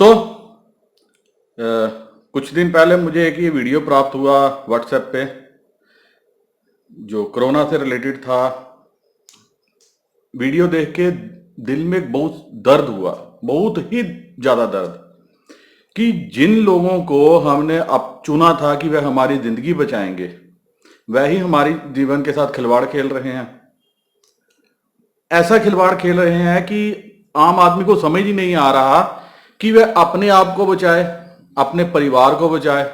दोस्तों, कुछ दिन पहले मुझे एक ये वीडियो प्राप्त हुआ व्हाट्सएप पे जो कोरोना से रिलेटेड था। वीडियो देख के दिल में बहुत दर्द हुआ, बहुत ही ज्यादा दर्द, कि जिन लोगों को हमने अब चुना था कि वह हमारी जिंदगी बचाएंगे, वह ही हमारी जीवन के साथ खिलवाड़ खेल रहे हैं। ऐसा खिलवाड़ खेल रहे हैं कि आम आदमी को समझ ही नहीं आ रहा कि वह अपने आप को बचाए, अपने परिवार को बचाए,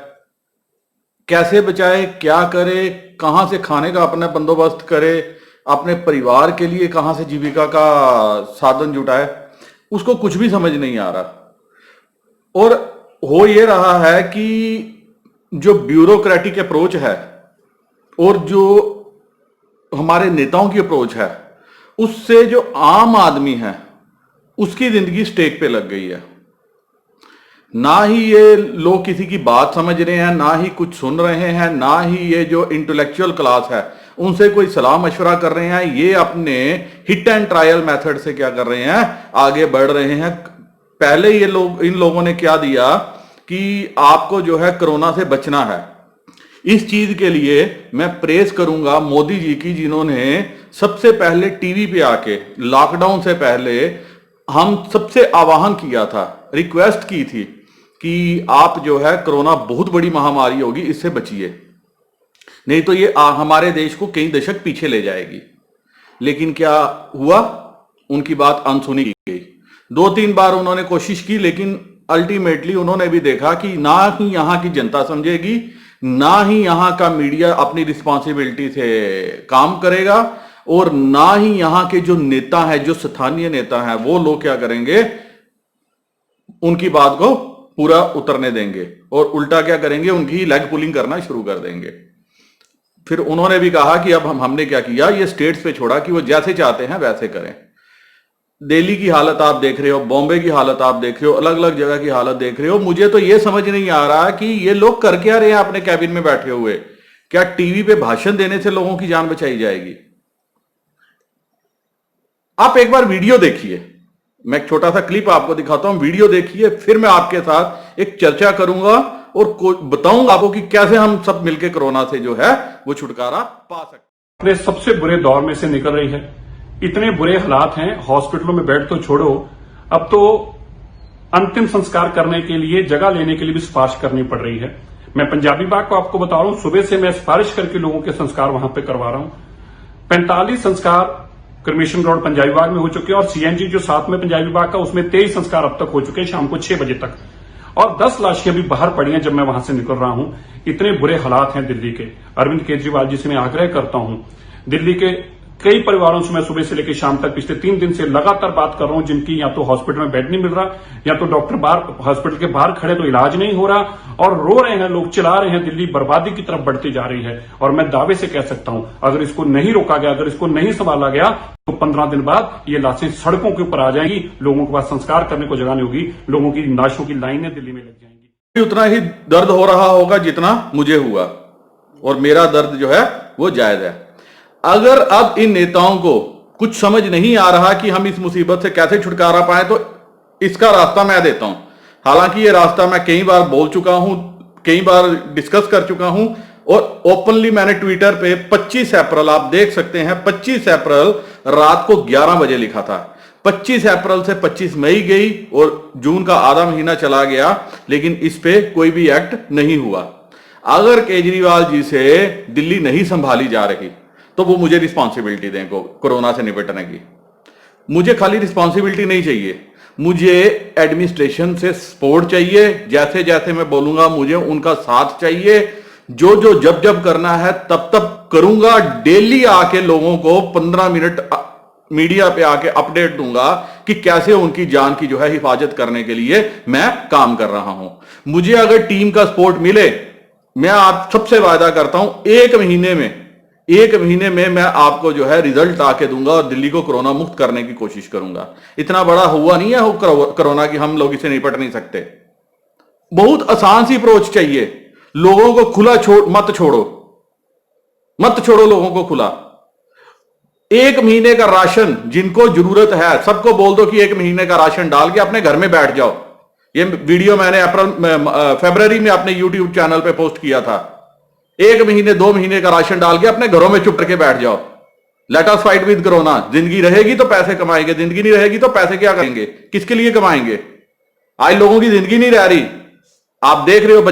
कैसे बचाए, क्या करे, कहां से खाने का अपना बंदोबस्त करे, अपने परिवार के लिए कहां से जीविका का साधन जुटाए, उसको कुछ भी समझ नहीं आ रहा। और हो ये रहा है कि जो ब्यूरोक्रेटिक अप्रोच है और जो हमारे नेताओं की अप्रोच है, उससे जो आम आदमी है उसकी जिंदगी स्टेक पे लग गई है। ना ही ये लोग किसी की बात समझ रहे हैं, ना ही कुछ सुन रहे हैं, ना ही ये जो इंटेलेक्चुअल क्लास है उनसे कोई सलाह मशवरा कर रहे हैं। ये अपने हिट एंड ट्रायल मेथड से क्या कर रहे हैं, आगे बढ़ रहे हैं। पहले ये लोग, इन लोगों ने क्या दिया कि आपको जो है कोरोना से बचना है। इस चीज के लिए मैं प्रेज करूंगा मोदी जी की, जिन्होंने सबसे पहले टीवी पे आके लॉकडाउन से पहले हम सबसे आह्वान किया था, रिक्वेस्ट की थी कि आप जो है कोरोना बहुत बड़ी महामारी होगी, इससे बचिए, नहीं तो ये हमारे देश को कई दशक पीछे ले जाएगी। लेकिन क्या हुआ, उनकी बात अनसुनी की गई। 2-3 बार उन्होंने कोशिश की, लेकिन अल्टीमेटली उन्होंने भी देखा कि ना ही यहां की जनता समझेगी, ना ही यहां का मीडिया अपनी रिस्पॉन्सिबिलिटी से काम करेगा, और ना ही यहां के जो नेता है, जो स्थानीय नेता है, वो लोग क्या करेंगे, उनकी बात को पूरा उतरने देंगे और उल्टा क्या करेंगे, उनकी लेग पुलिंग करना शुरू कर देंगे। फिर उन्होंने भी कहा कि अब हमने क्या किया, ये स्टेट्स पे छोड़ा कि वो जैसे चाहते हैं वैसे करें। दिल्ली की हालत आप देख रहे हो, बॉम्बे की हालत आप देख रहे हो, अलग अलग जगह की हालत देख रहे हो। मुझे तो ये समझ नहीं आ रहा कि ये लोग कर क्या रहे हैं अपने कैबिन में बैठे हुए। क्या टीवी पे भाषण देने से लोगों की जान बचाई जाएगी? आप एक बार वीडियो देखिए, मैं एक छोटा सा क्लिप आपको दिखाता हूं, वीडियो देखिए, फिर मैं आपके साथ एक चर्चा करूंगा और बताऊंगा आपको कि कैसे हम सब मिलकर कोरोना से जो है वो छुटकारा पा सकते। अपने सबसे बुरे दौर में से निकल रही है। इतने बुरे हालात हैं, हॉस्पिटलों में बेड तो छोड़ो, अब तो अंतिम संस्कार करने के लिए जगह लेने के लिए भी सिफारिश करनी पड़ रही है। मैं पंजाबी बाग को आपको बता रहा हूं, सुबह से मैं सिफारिश करके लोगों के संस्कार वहां पे करवा रहा हूं। 45 संस्कार क्रिमेशन ग्राउंड पंजाबी बाग में हो चुके हैं और सीएनजी जो साथ में पंजाबी बाग का, उसमें 23 संस्कार अब तक हो चुके हैं शाम को 6 बजे तक, और 10 लाशें भी बाहर पड़ी हैं जब मैं वहां से निकल रहा हूं। इतने बुरे हालात हैं दिल्ली के। अरविंद केजरीवाल जी से मैं आग्रह करता हूं, दिल्ली के कई परिवारों से मैं सुबह से लेकर शाम तक पिछले 3 दिन से लगातार बात कर रहा हूं, जिनकी या तो हॉस्पिटल में बेड नहीं मिल रहा, या तो डॉक्टर बाहर हॉस्पिटल के बाहर खड़े तो इलाज नहीं हो रहा, और रो रहे हैं लोग, चिल्ला रहे हैं। दिल्ली बर्बादी की तरफ बढ़ती जा रही है। और मैं दावे से कह सकता हूं, अगर इसको नहीं रोका गया, अगर इसको नहीं संभाला गया, तो 15 दिन बाद ये लाशें सड़कों के ऊपर आ जाएंगी, लोगों के पास संस्कार करने को जगह नहीं होगी, लोगों की लाशों की लाइनें दिल्ली में लग जाएंगी। उतना ही दर्द हो रहा होगा जितना मुझे हुआ, और मेरा दर्द जो है वो जायज है। अगर अब इन नेताओं को कुछ समझ नहीं आ रहा कि हम इस मुसीबत से कैसे छुटकारा पाए, तो इसका रास्ता मैं देता हूं। हालांकि ये रास्ता मैं कई बार बोल चुका हूं, कई बार डिस्कस कर चुका हूं, और ओपनली मैंने ट्विटर पे 25 अप्रैल, आप देख सकते हैं, 25 अप्रैल रात को 11 बजे लिखा था। 25 अप्रैल से 25 मई गई और जून का आधा महीना चला गया, लेकिन इस पे कोई भी एक्ट नहीं हुआ। अगर केजरीवाल जी से दिल्ली नहीं संभाली जा रही तो वो मुझे रिस्पॉन्सिबिलिटी दें कोरोना से निपटने की। मुझे खाली रिस्पॉन्सिबिलिटी नहीं चाहिए, मुझे एडमिनिस्ट्रेशन से सपोर्ट चाहिए। जैसे जैसे मैं बोलूंगा मुझे उनका साथ चाहिए। जो जो जब जब करना है तब तब करूंगा। डेली आके लोगों को 15 मिनट मीडिया पे आके अपडेट दूंगा कि कैसे उनकी जान की जो है हिफाजत करने के लिए मैं काम कर रहा हूं। मुझे अगर टीम का सपोर्ट मिले, मैं आप सबसे वायदा करता हूं, एक महीने में मैं आपको जो है रिजल्ट आके दूंगा और दिल्ली को कोरोना मुक्त करने की कोशिश करूंगा। इतना बड़ा हुआ नहीं है कोरोना कि हम लोग इसे निपट नहीं सकते। बहुत आसान सी अप्रोच चाहिए। लोगों को खुला मत छोड़ो लोगों को खुला। 1 महीने का राशन जिनको जरूरत है सबको बोल दो कि 1 महीने का राशन डाल के अपने घर में बैठ जाओ। ये वीडियो मैंने फरवरी में अपने यूट्यूब चैनल पे पोस्ट किया था। 1 महीने 2 महीने का राशन डाल के अपने घरों में चुप करके बैठ जाओ। Let us fight with corona. जिंदगी रहेगी तो पैसे कमाएंगे, जिंदगी नहीं रहेगी तो पैसे क्या करेंगे, किसके लिए कमाएंगे? आज लोगों की जिंदगी नहीं रह रही। आप देख रहे हो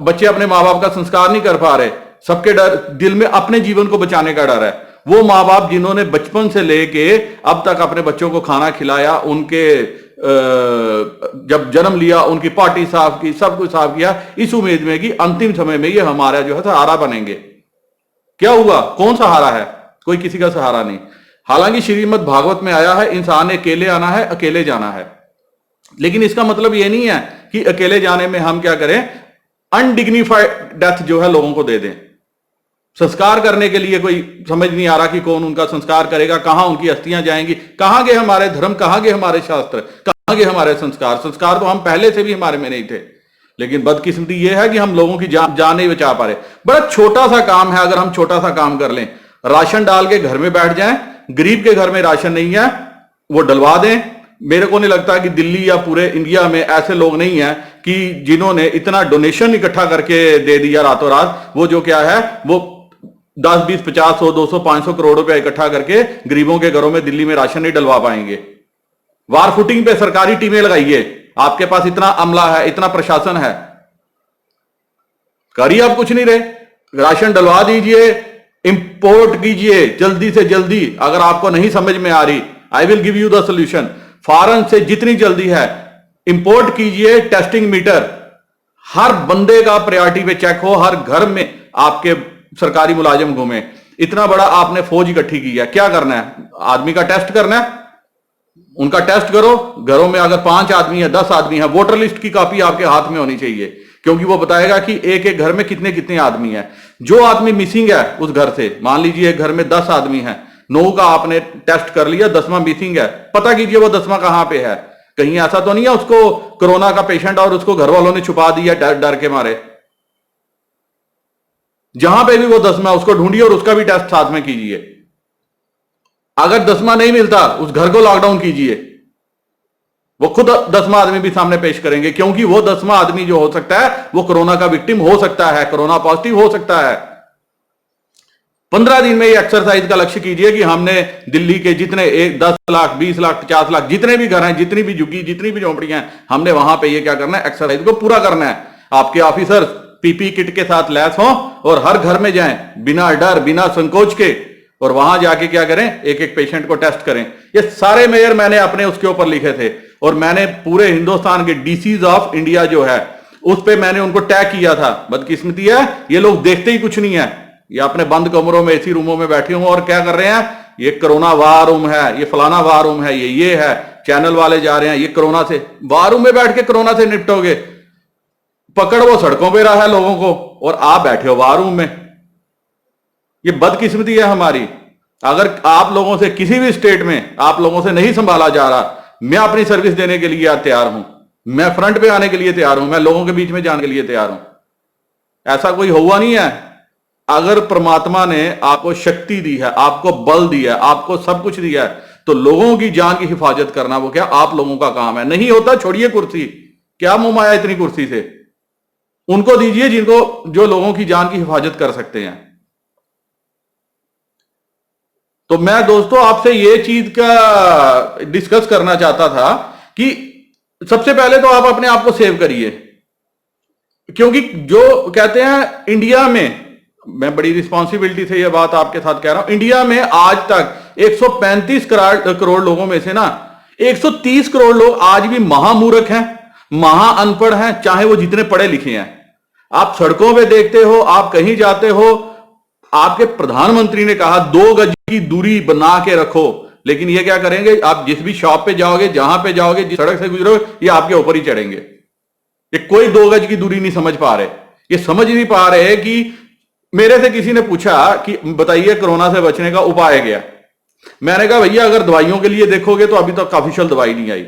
बच्चे अपने माँ बाप का संस्कार नहीं कर पा रहे। सबके डर दिल में अपने जीवन को बचाने का डर है। वो माँ बाप जिन्होंने बचपन से लेके अब तक अपने बच्चों को खाना खिलाया, उनके जब जन्म लिया उनकी पार्टी साफ की, सब कुछ साफ किया, इस उम्मीद में कि अंतिम समय में ये हमारा जो है सहारा बनेंगे। क्या हुआ? कौन सहारा है? कोई किसी का सहारा नहीं। हालांकि श्रीमद् भागवत में आया है इंसान ने अकेले आना है, अकेले जाना है, लेकिन इसका मतलब यह नहीं है कि अकेले जाने में हम क्या करें, अनडिग्निफाइड डेथ जो है लोगों को दे दें। संस्कार करने के लिए कोई समझ नहीं आ रहा कि कौन उनका संस्कार करेगा, कहां उनकी अस्थियां जाएंगी, कहां गए हमारे धर्म, कहां गए हमारे शास्त्र, कहां गए हमारे संस्कार। संस्कार तो हम पहले से भी हमारे में नहीं थे, लेकिन बदकिस्मती यह है कि हम लोगों की जान नहीं बचा पा रहे। बड़ा छोटा सा काम है, अगर हम छोटा सा काम कर लें, राशन डाल के घर में बैठ जाएं। गरीब के घर में राशन नहीं है वो डलवा दें। मेरे को नहीं लगता कि दिल्ली या पूरे इंडिया में ऐसे लोग नहीं हैं कि जिन्होंने इतना डोनेशन इकट्ठा करके दे दिया रातों रात। वो जो क्या है, वो 10, 20, 50, 100, 200, 500 करोड़ रुपया इकट्ठा करके गरीबों के घरों में दिल्ली में राशन नहीं डलवा पाएंगे। वार फुटिंग पे सरकारी टीमें लगाइए। आपके पास इतना अमला है, इतना प्रशासन है, करिए आप कुछ नहीं रहे। राशन डलवा दीजिए, इंपोर्ट कीजिए जल्दी से जल्दी। अगर आपको नहीं समझ में आ रही, I will give you the solution. Foreign से जितनी जल्दी है इंपोर्ट कीजिए टेस्टिंग मीटर, हर बंदे का प्रायोरिटी पे चेक हो, हर घर में आपके सरकारी मुलाजिम घूमे। इतना बड़ा आपने फौज इकट्ठी की है, क्या करना है? आदमी का टेस्ट करना है, उनका टेस्ट करो। घरों में अगर 5 आदमी है, 10 आदमी है, वोटर लिस्ट की कॉपी आपके हाथ में होनी चाहिए, क्योंकि वो बताएगा कि एक एक घर में कितने कितने आदमी है। जो आदमी मिसिंग है उस घर से, मान लीजिए घर में 10 आदमी है, 9 का आपने टेस्ट कर लिया, 10वां मिसिंग है, पता कीजिए वो 10वां कहां पे है। कहीं ऐसा तो नहीं है उसको कोरोना का पेशेंट और उसको घर वालों ने छुपा दिया डर के मारे। जहां पे भी वो 10वां, उसको ढूंढिए और उसका भी टेस्ट साथ में कीजिए। अगर 10वां नहीं मिलता, उस घर को लॉकडाउन कीजिए। वो खुद 10वां आदमी भी सामने पेश करेंगे, क्योंकि वो 10वां आदमी जो हो सकता है वो कोरोना का विक्टिम हो सकता है, कोरोना पॉजिटिव हो सकता है। 15 दिन में ये एक्सरसाइज का लक्ष्य कीजिए कि हमने दिल्ली के जितने 10 लाख, 20 लाख, 50 लाख जितने भी घर हैं, जितनी भी झुग्गी, जितनी भी झोंपड़ियां हैं, हमने वहां पे ये क्या करना है, एक्सरसाइज को पूरा करना है। आपके ऑफिसर पीपी किट के साथ लैस हों और हर घर में जाएं बिना डर, बिना संकोच के, और वहां जाके क्या करें, एक एक पेशेंट को टेस्ट करें। ये सारे मेयर मैंने अपने उसके ऊपर लिखे थे, और मैंने पूरे हिंदुस्तान के डीसीज ऑफ इंडिया जो है उस पे मैंने उनको टैग किया था। बदकिस्मती है ये लोग देखते ही कुछ नहीं है, ये अपने बंद कमरों में, एसी रूमों में बैठे हों और क्या कर रहे हैं, ये कोरोना वार रूम है, ये फलाना वार रूम है, ये है, चैनल वाले जा रहे हैं, ये कोरोना से, वार रूम में बैठ के कोरोना से निपटोगे। पकड़ वो सड़कों पे रहा है लोगों को और आप बैठे हो वार रूम में। ये बदकिस्मती है हमारी। अगर आप लोगों से किसी भी स्टेट में आप लोगों से नहीं संभाला जा रहा, मैं अपनी सर्विस देने के लिए तैयार हूं, मैं फ्रंट पे आने के लिए तैयार हूं, मैं लोगों के बीच में जाने के लिए तैयार हूं। ऐसा कोई हुआ नहीं है। अगर परमात्मा ने आपको शक्ति दी है, आपको बल दिया है, आपको सब कुछ दिया है, तो लोगों की जान की हिफाजत करना वो क्या आप लोगों का काम है। नहीं होता, छोड़िए कुर्सी, क्या मुंह माया इतनी कुर्सी से, उनको दीजिए जिनको, जो लोगों की जान की हिफाजत कर सकते हैं। तो मैं दोस्तों आपसे ये चीज का डिस्कस करना चाहता था कि सबसे पहले तो आप अपने आप को सेव करिए, क्योंकि जो कहते हैं इंडिया में, मैं बड़ी रिस्पॉन्सिबिलिटी से ये बात आपके साथ कह रहा हूं, इंडिया में आज तक 135 करोड़ लोगों में से ना 130 करोड़ लोग आज भी महामूर्ख हैं, महा अनपढ़ हैं, चाहे वो जितने पढ़े लिखे हैं। आप सड़कों पे देखते हो, आप कहीं जाते हो, आपके प्रधानमंत्री ने कहा 2 गज की दूरी बना के रखो, लेकिन ये क्या करेंगे, आप जिस भी शॉप पे जाओगे, जहां पे जाओगे, जिस सड़क से गुजरोगे, ये आपके ऊपर ही चढ़ेंगे। ये कोई 2 गज की दूरी नहीं समझ पा रहे, ये समझ नहीं पा रहे कि मेरे से किसी ने पूछा कि बताइए कोरोना से बचने का उपाय क्या। मैंने कहा भैया अगर दवाइयों के लिए देखोगे तो अभी तक ऑफिशियल दवाई नहीं आई,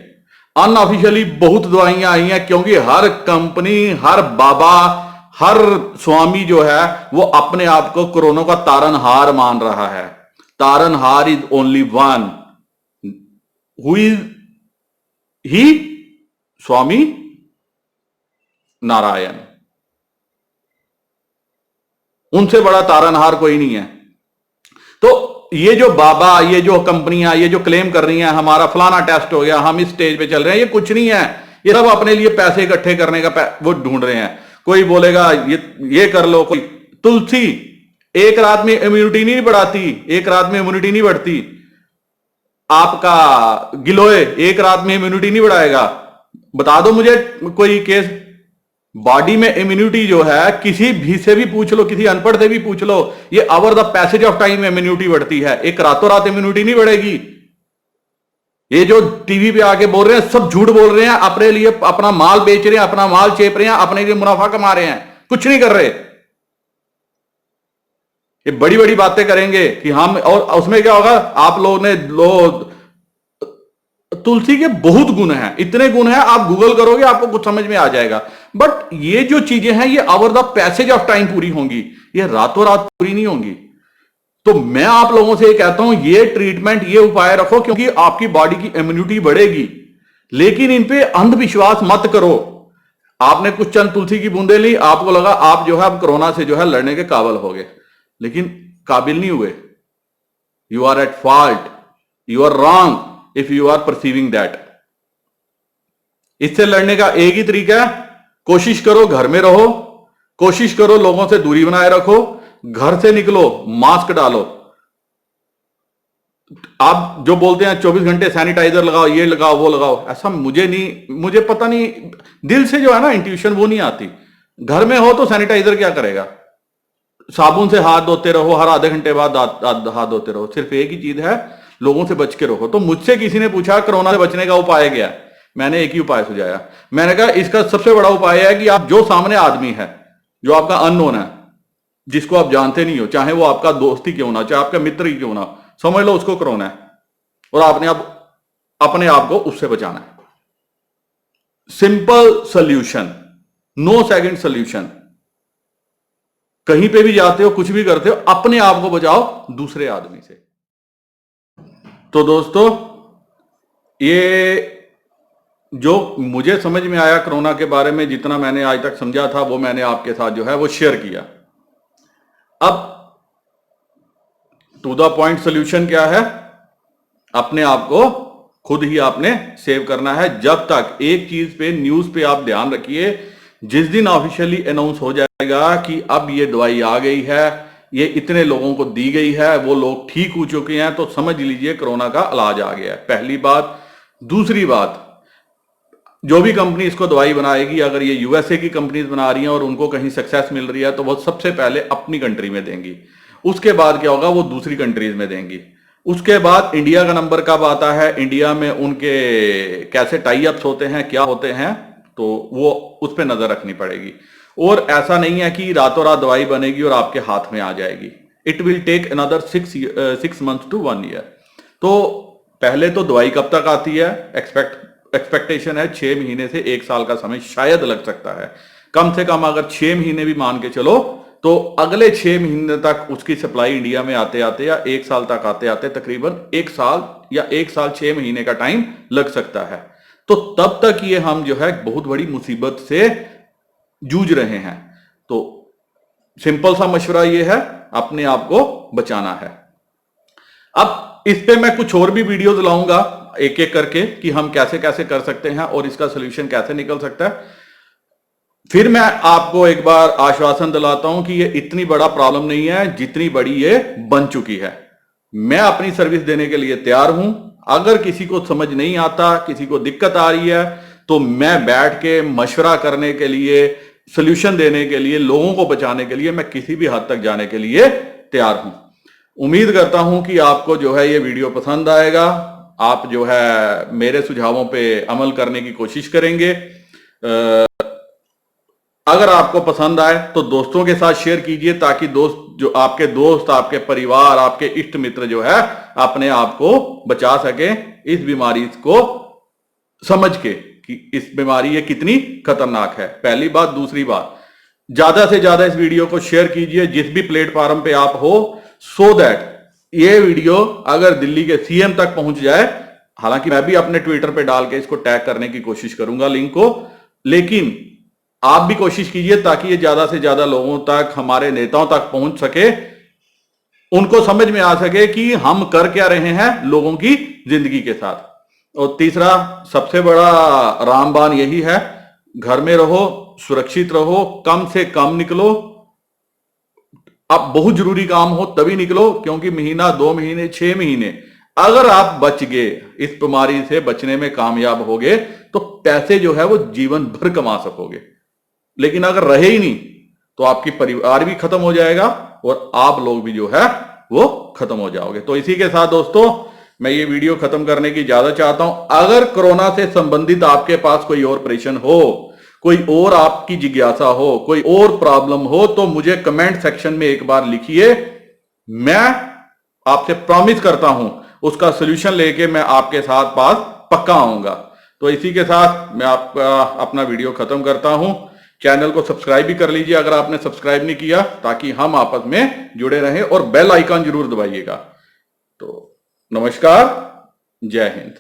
अनऑफिशियली बहुत दवाइयां आई हैं, क्योंकि हर कंपनी, हर बाबा, हर स्वामी जो है वो अपने आप को कोरोना का तारनहार मान रहा है। तारनहार is only one, who is he, Swami Narayan, उनसे बड़ा तारनहार कोई नहीं है। तो ये जो बाबा, ये जो कंपनियां, ये जो क्लेम कर रही हैं हमारा फलाना टेस्ट हो गया, हम इस स्टेज पे चल रहे हैं, ये कुछ नहीं है। ये सब अपने लिए पैसे इकट्ठे करने का वो ढूंढ रहे हैं। कोई बोलेगा ये कर लो, कोई तुलसी एक रात में इम्यूनिटी नहीं बढ़ाती, एक रात में इम्यूनिटी नहीं बढ़ती। आपका गिलोय एक रात में इम्यूनिटी नहीं बढ़ाएगा। बता दो मुझे कोई केस। बॉडी में इम्यूनिटी जो है, किसी भी से भी पूछ लो, किसी अनपढ़ से भी पूछ लो, ये over the passage of time immunity बढ़ती है, एक रातों रात इम्यूनिटी नहीं बढ़ेगी। ये जो टीवी पे आके बोल रहे हैं सब झूठ बोल रहे हैं, अपने लिए अपना माल बेच रहे हैं, अपना माल चेप रहे हैं, अपने लिए मुनाफा कमा रहे हैं, कुछ नहीं कर रहे। ये बड़ी बड़ी बातें करेंगे कि हम, और उसमें क्या होगा, आप लोगों ने तुलसी के बहुत गुण हैं, इतने गुण हैं, आप गूगल करोगे आपको कुछ समझ में आ जाएगा। बट ये जो चीजें हैं ये over the passage of time पूरी होंगी, ये रातों रात पूरी नहीं होंगी। तो मैं आप लोगों से ये कहता हूं, ये ट्रीटमेंट, ये उपाय रखो, क्योंकि आपकी बॉडी की इम्यूनिटी बढ़ेगी। लेकिन इन पे अंधविश्वास मत करो। आपने कुछ चंद तुलसी की बूंदे ली, आपको लगा आप जो है अब कोरोना से जो है लड़ने के काबिल हो गए, लेकिन काबिल नहीं हुए। You are at fault, you are wrong if you are perceiving that. इससे लड़ने का एक ही तरीका है, कोशिश करो घर में रहो, कोशिश करो लोगों से दूरी बनाए रखो, घर से निकलो मास्क डालो। आप जो बोलते हैं 24 घंटे सैनिटाइजर लगाओ, ये लगाओ, वो लगाओ, ऐसा मुझे पता नहीं, दिल से जो है ना इंट्यूशन वो नहीं आती। घर में हो तो सैनिटाइजर क्या करेगा, साबुन से हाथ धोते रहो, हर आधे घंटे बाद हाथ धोते रहो। सिर्फ एक ही चीज है, लोगों से बच के रहो। तो मुझसे किसी ने पूछा कोरोना से बचने का उपाय क्या है, मैंने एक ही उपाय सुझाया। मैंने कहा इसका सबसे बड़ा उपाय है कि आप जो सामने आदमी है, जो आपका अननोन है, जिसको आप जानते नहीं हो, चाहे वो आपका दोस्त ही क्यों ना, चाहे आपका मित्र ही क्यों ना, समझ लो उसको कोरोना है और आपने अपने आप को उससे बचाना है। Simple solution, no second solution. कहीं पे भी जाते हो, कुछ भी करते हो, अपने आप को बचाओ दूसरे आदमी से। तो दोस्तों, ये जो मुझे समझ में आया कोरोना के बारे में, जितना मैंने आज तक समझा था वो मैंने आपके साथ जो है वो शेयर किया। अब टू द पॉइंट सोल्यूशन क्या है, अपने आप को खुद ही आपने सेव करना है। जब तक एक चीज पे, न्यूज पे आप ध्यान रखिए, जिस दिन ऑफिशियली अनाउंस हो जाएगा कि अब ये दवाई आ गई है, ये इतने लोगों को दी गई है, वो लोग ठीक हो चुके हैं, तो समझ लीजिए कोरोना का इलाज आ गया है। पहली बात। दूसरी बात, जो भी कंपनी इसको दवाई बनाएगी, अगर ये यूएसए की कंपनीज बना रही हैं और उनको कहीं सक्सेस मिल रही है तो वो सबसे पहले अपनी कंट्री में देंगी। उसके बाद क्या होगा, वो दूसरी कंट्रीज में देंगी। उसके बाद इंडिया का नंबर कब आता है, इंडिया में उनके कैसे टाई अप्स होते हैं, क्या होते हैं, तो वो उस पर नजर रखनी पड़ेगी। और ऐसा नहीं है कि रातों रात दवाई बनेगी और आपके हाथ में आ जाएगी। It will take another 6 months to 1 year। तो पहले तो दवाई कब तक आती है, एक्सपेक्टेशन है 6 महीने से 1 साल का समय शायद लग सकता है। कम से कम अगर 6 महीने भी मान के चलो तो अगले 6 महीने तक उसकी सप्लाई इंडिया में आते आते या 1 साल तक आते आते तकरीबन 1 साल या 1 साल 6 महीने का टाइम लग सकता है। तो तब तक ये हम जो है बहुत बड़ी मुसीबत से जूझ रहे हैं। तो सिंपल सा मशवरा ये है, अपने आप को बचाना है। अब इस पे मैं कुछ और भी वीडियोस लाऊंगा एक एक करके कि हम कैसे कैसे कर सकते हैं और इसका सोल्यूशन कैसे निकल सकता है। फिर मैं आपको एक बार आश्वासन दिलाता हूं कि ये इतनी बड़ा प्रॉब्लम नहीं है जितनी बड़ी ये बन चुकी है। मैं अपनी सर्विस देने के लिए तैयार हूं। अगर किसी को समझ नहीं आता, किसी को दिक्कत आ रही है, तो मैं बैठ के मशवरा करने के लिए, सोल्यूशन देने के लिए, लोगों को बचाने के लिए मैं किसी भी हद तक जाने के लिए तैयार हूं। उम्मीद करता हूं कि आपको जो है ये वीडियो पसंद आएगा। आप जो है मेरे सुझावों पे अमल करने की कोशिश करेंगे। अगर आपको पसंद आए तो दोस्तों के साथ शेयर कीजिए, ताकि आपके दोस्त, आपके परिवार, आपके इष्ट मित्र जो है अपने आप को बचा सके इस बीमारी को समझ के कि इस बीमारी ये कितनी खतरनाक है। पहली बात। दूसरी बात, ज्यादा से ज्यादा इस वीडियो को शेयर कीजिए जिस भी प्लेटफॉर्म पे आप हो, सो दैट ये वीडियो अगर दिल्ली के सीएम तक पहुंच जाए, हालांकि मैं भी अपने ट्विटर पे डाल के इसको टैग करने की कोशिश करूंगा लिंक को, लेकिन आप भी कोशिश कीजिए ताकि ये ज्यादा से ज्यादा लोगों तक, हमारे नेताओं तक पहुंच सके, उनको समझ में आ सके कि हम कर क्या रहे हैं लोगों की जिंदगी के साथ। और तीसरा सबसे बड़ा रामबाण यही है, घर में रहो, सुरक्षित रहो, कम से कम निकलो। अब बहुत जरूरी काम हो तभी निकलो, क्योंकि महीना, 2 महीने, 6 महीने अगर आप बच गए, इस बीमारी से बचने में कामयाब हो गए, तो पैसे जो है वो जीवन भर कमा सकोगे। लेकिन अगर रहे ही नहीं तो आपकी परिवार भी खत्म हो जाएगा और आप लोग भी जो है वो खत्म हो जाओगे। तो इसी के साथ दोस्तों मैं ये वीडियो खत्म करने की इजाजत चाहता हूं। अगर कोरोना से संबंधित आपके पास कोई और प्रश्न हो, कोई और आपकी जिज्ञासा हो, कोई और प्रॉब्लम हो, तो मुझे कमेंट सेक्शन में एक बार लिखिए। मैं आपसे प्रॉमिस करता हूं उसका सोल्यूशन लेके मैं आपके साथ पास पक्का आऊंगा। तो इसी के साथ मैं आपका अपना वीडियो खत्म करता हूं। चैनल को सब्सक्राइब भी कर लीजिए अगर आपने सब्सक्राइब नहीं किया, ताकि हम आपस में जुड़े रहें, और बेल आइकन जरूर दबाइएगा। तो नमस्कार, जय हिंद।